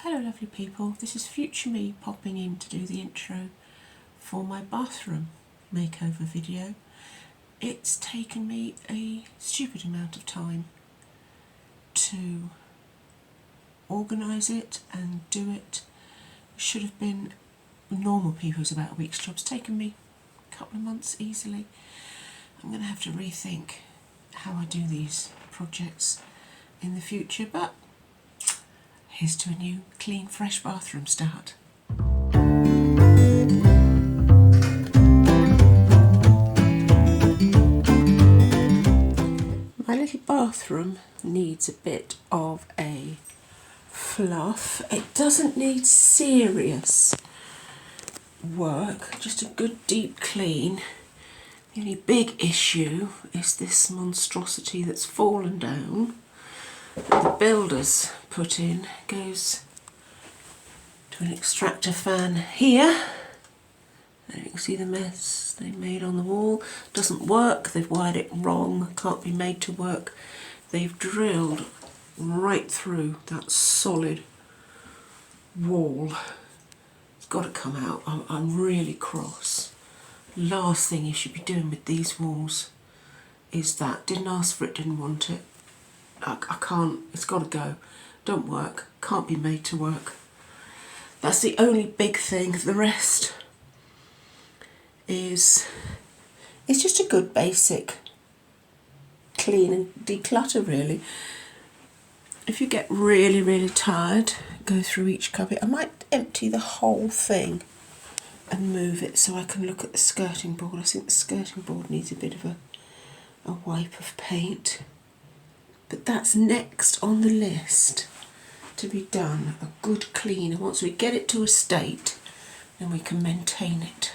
Hello lovely people, this is future me popping in to do the intro for my bathroom makeover video. It's taken me a stupid amount of time to organise it and do it. It should have been normal people's about a week's job. It's taken me a couple of months easily. I'm going to have to rethink how I do these projects in the future, but here's to a new, clean, fresh bathroom start. My little bathroom needs a bit of a fluff. It doesn't need serious work, just a good deep clean. The only big issue is this monstrosity that's fallen down. The builders put in goes to an extractor fan here. And you can see the mess they made on the wall. Doesn't work, they've wired it wrong, can't be made to work. They've drilled right through that solid wall. It's got to come out. I'm really cross. Last thing you should be doing with these walls is that. Didn't ask for it, didn't want it. I can't, it's got to go. Don't work, can't be made to work. That's the only big thing. The rest is, it's just a good basic clean and declutter really. If you get really tired, go through each cupboard. I might empty the whole thing and move it so I can look at the skirting board. I think the skirting board needs a bit of a wipe of paint. But that's next on the list to be done, a good clean. And once we get it to a state, then we can maintain it.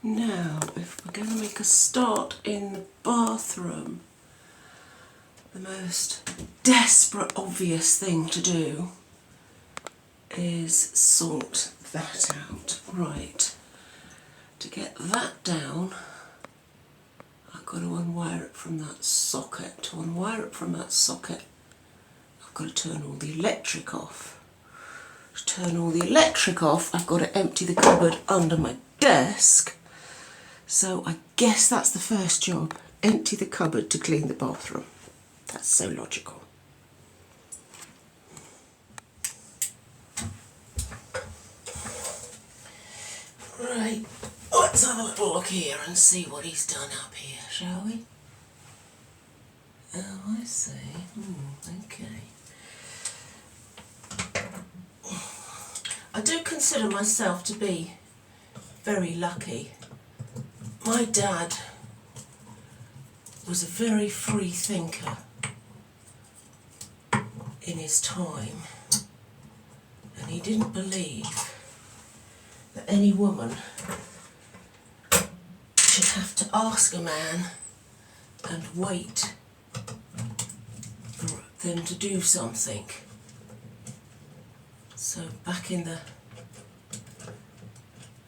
Now, if we're going to make a start in the bathroom, the most desperate, obvious thing to do is sort that out. Right, to get that down, I've got to unwire it from that socket. To unwire it from that socket, I've got to turn all the electric off. To turn all the electric off, I've got to empty the cupboard under my desk. So I guess that's the first job. Empty the cupboard to clean the bathroom. That's so logical. Right, let's have a little look here and see what he's done up here, shall we? Oh, I see. Okay. I do consider myself to be very lucky. My dad was a very free thinker in his time, and he didn't believe that any woman should have to ask a man and wait for them to do something. So back in the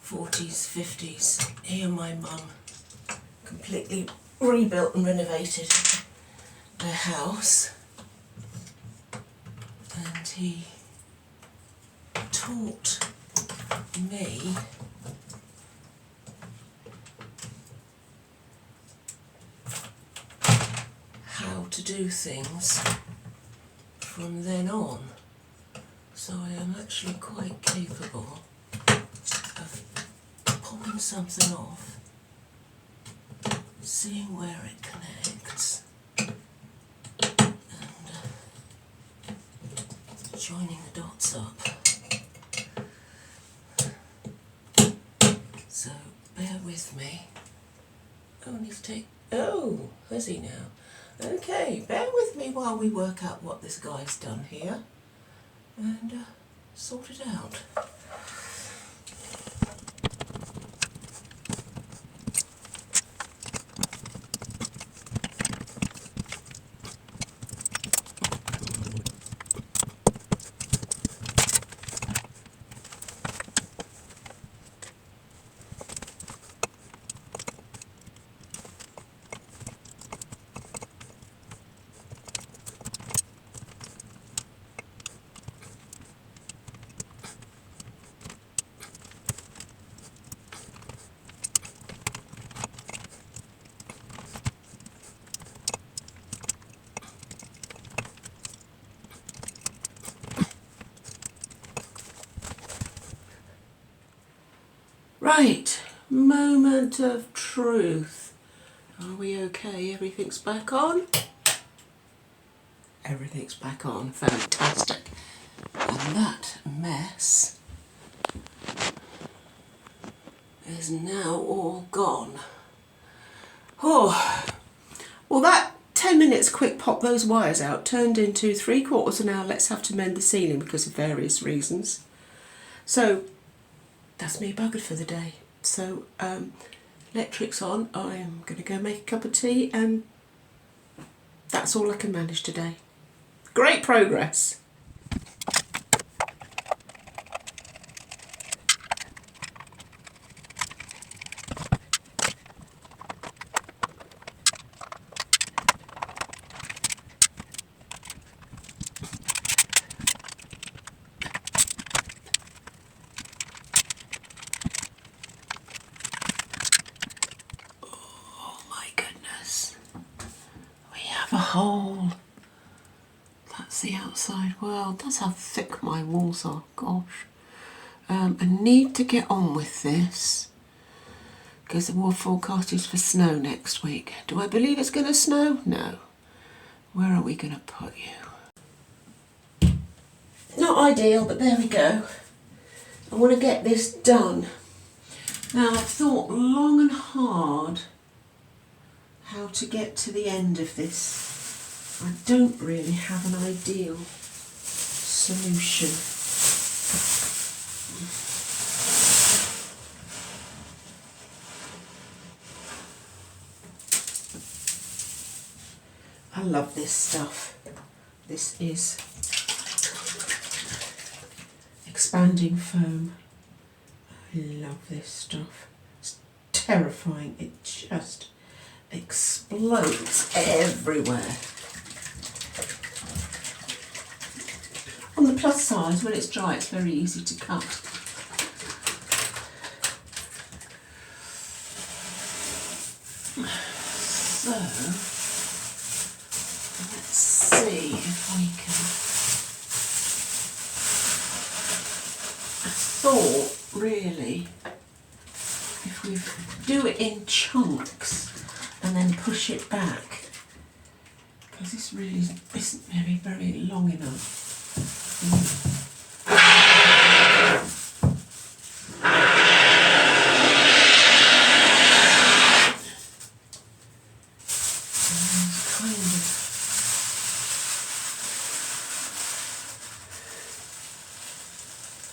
40s, 50s, he and my mum completely rebuilt and renovated their house, and he taught me how to do things from then on. So I am actually quite capable of popping something off, seeing where it connects, and joining the dots up. So bear with me. Oh, I need to take, oh, has he now? Okay, bear with me while we work out what this guy's done here and sort it out. Right, moment of truth. Are we okay? Everything's back on? Everything's back on. Fantastic. And that mess is now all gone. Oh, well, that 10 minutes quick pop those wires out turned into 3/4 an hour. Let's have to mend the ceiling because of various reasons. So that's me buggered for the day. So electric's on. I'm going to go make a cup of tea, and that's all I can manage today. Great progress. A hole. That's the outside world. That's how thick my walls are. Gosh. I need to get on with this because the war forecast is for snow next week. Do I believe it's going to snow? No. Where are we going to put you? Not ideal, but there we go. I want to get this done. Now, I've thought long and hard how to get to the end of this. I don't really have an ideal solution. I love this stuff. This is expanding foam. I love this stuff. It's terrifying. It just explodes everywhere. On the plus side, when it's dry, it's very easy to cut. So, let's see if we can... I thought, really, if we do it in chunks and then push it back, because this really isn't very long enough.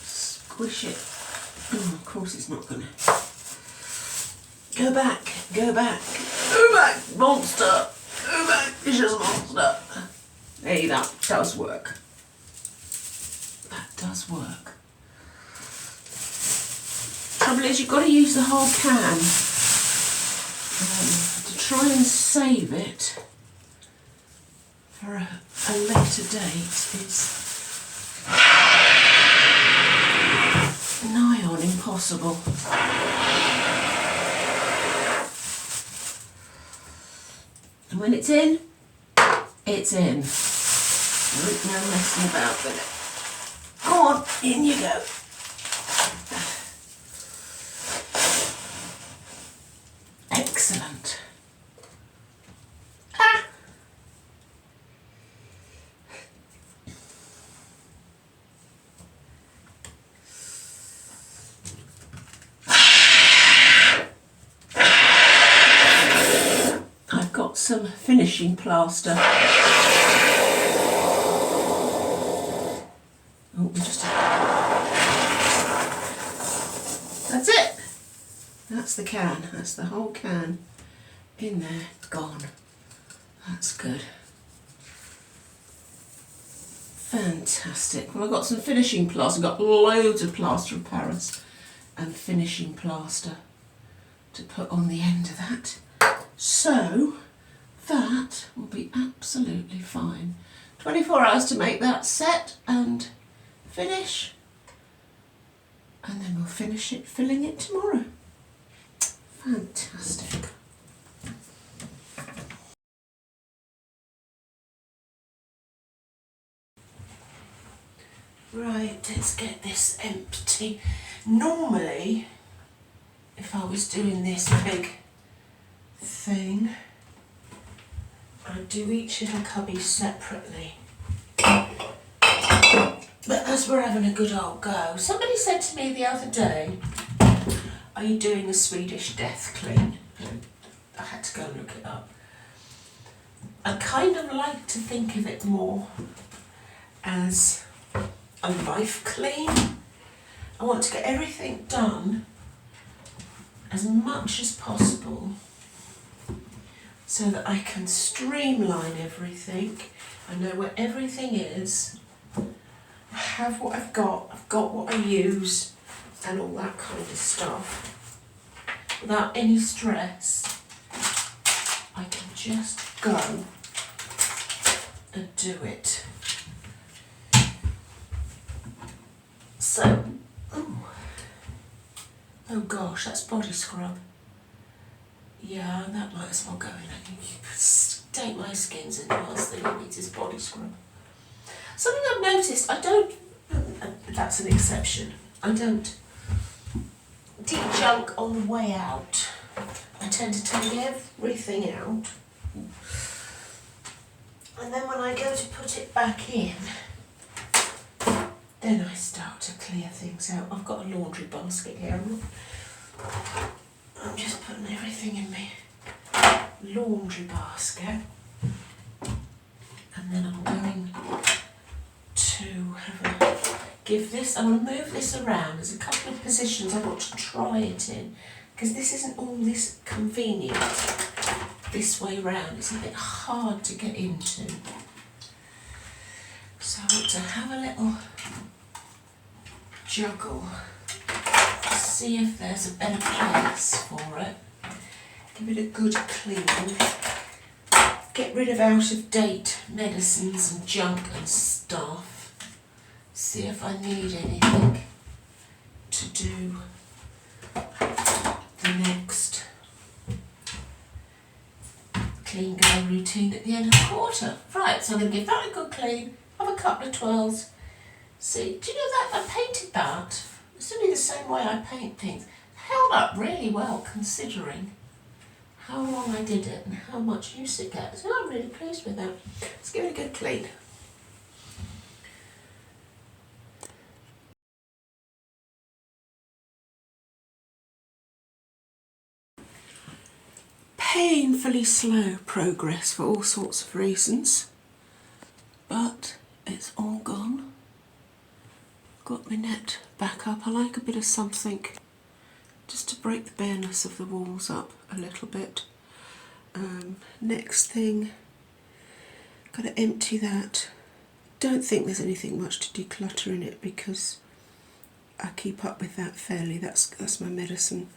Squish it. Oh, of course it's not gonna. Go back, go back, go back, monster, go back, vicious monster. Hey, that does work. That does work. Trouble is, you've got to use the whole can to try and save it for a later date is nigh on impossible. And when it's in, it's in. There ain't no messing about with it. Go on, in you go. Excellent. Ah. I've got some finishing plaster. Oh, that's it. That's the can. That's the whole can in there, gone. That's good. Fantastic. Well, I've got some finishing plaster. I've got loads of plaster of Paris and finishing plaster to put on the end of that. So that will be absolutely fine. 24 hours to make that set and finish, and then we'll finish it, filling it tomorrow. Fantastic. Right, let's get this empty. Normally if I was doing this big thing, I'd do each little cubby separately. But as we're having a good old go, somebody said to me the other day, are you doing a Swedish death clean? I had to go and look it up. I kind of like to think of it more as a life clean. I want to get everything done as much as possible so that I can streamline everything. I know where everything is. I have what I've got what I use and all that kind of stuff. Without any stress, I can just go and do it. So, oh gosh, that's body scrub. Yeah, that might as well go in. Take my skins in the last thing it needs is body scrub. Something I've noticed, that's an exception, I don't de-junk on the way out. I tend to take everything out, and then when I go to put it back in, then I start to clear things out. I've got a laundry basket here. I'm just putting everything in my laundry basket, and then I'm going to give this, I'm going to move this around. There's a couple of positions I want to try it in, because this isn't all this convenient this way round. It's a bit hard to get into. So I want to have a little juggle, see if there's a better place for it. Give it a good clean. Get rid of out-of-date medicines and junk and stuff. See if I need anything to do the next clean go routine at the end of the quarter. Right, so I'm going to give that a good clean, have a couple of twirls. See, do you know that I painted that? It's only the same way I paint things. Held up really well considering how long I did it and how much use it gets. So I'm really pleased with that. Let's give it a good clean. Painfully slow progress for all sorts of reasons, but it's all gone. Got my net back up. I like a bit of something just to break the bareness of the walls up a little bit. Next thing, got to empty that. Don't think there's anything much to declutter in it because I keep up with that fairly. That's my medicine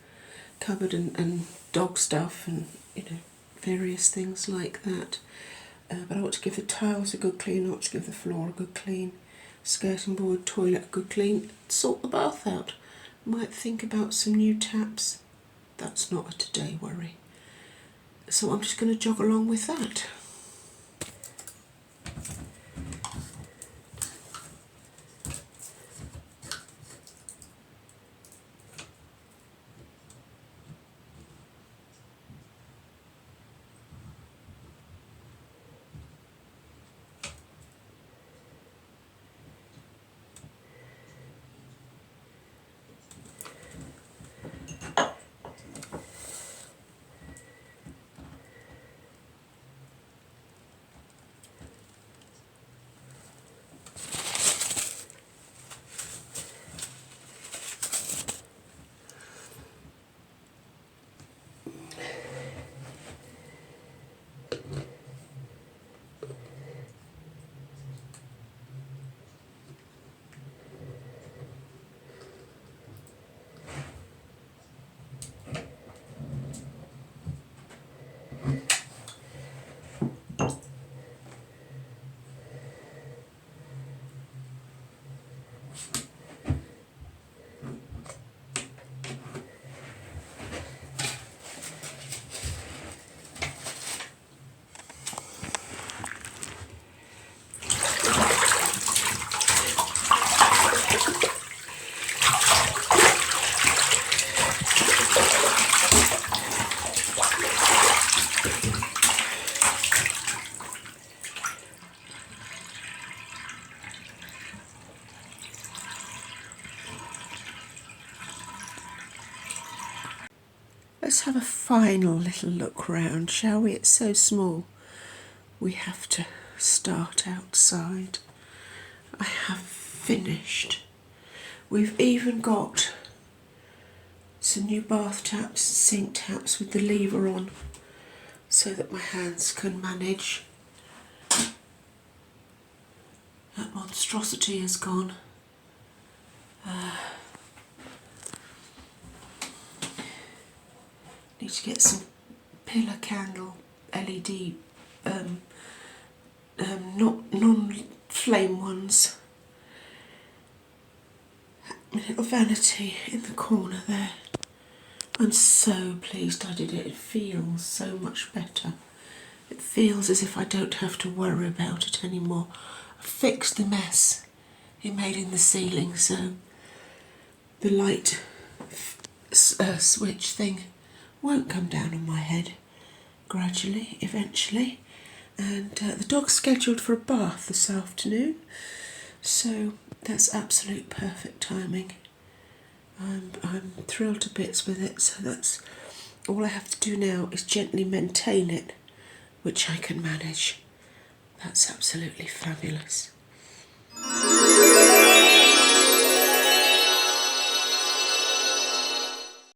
cupboard and dog stuff and various things like that. But I want to give the tiles a good clean. I want to give the floor a good clean. Skirting board, toilet a good clean. Sort the bath out. Might think about some new taps. That's not a today worry. So I'm just going to jog along with that. Let's have a final little look round, shall we? It's so small. We have to start outside. I have finished. We've even got some new bath taps, sink taps with the lever on, so that my hands can manage. That monstrosity has gone. Need to get some pillar candle LED, not non-flame ones. A little vanity in the corner there. I'm so pleased I did it. It feels so much better. It feels as if I don't have to worry about it anymore. I fixed the mess it made in the ceiling, so the light switch thing won't come down on my head gradually, eventually. And the dog's scheduled for a bath this afternoon, so that's absolute perfect timing. I'm thrilled to bits with it, so that's all I have to do now is gently maintain it, which I can manage. That's absolutely fabulous.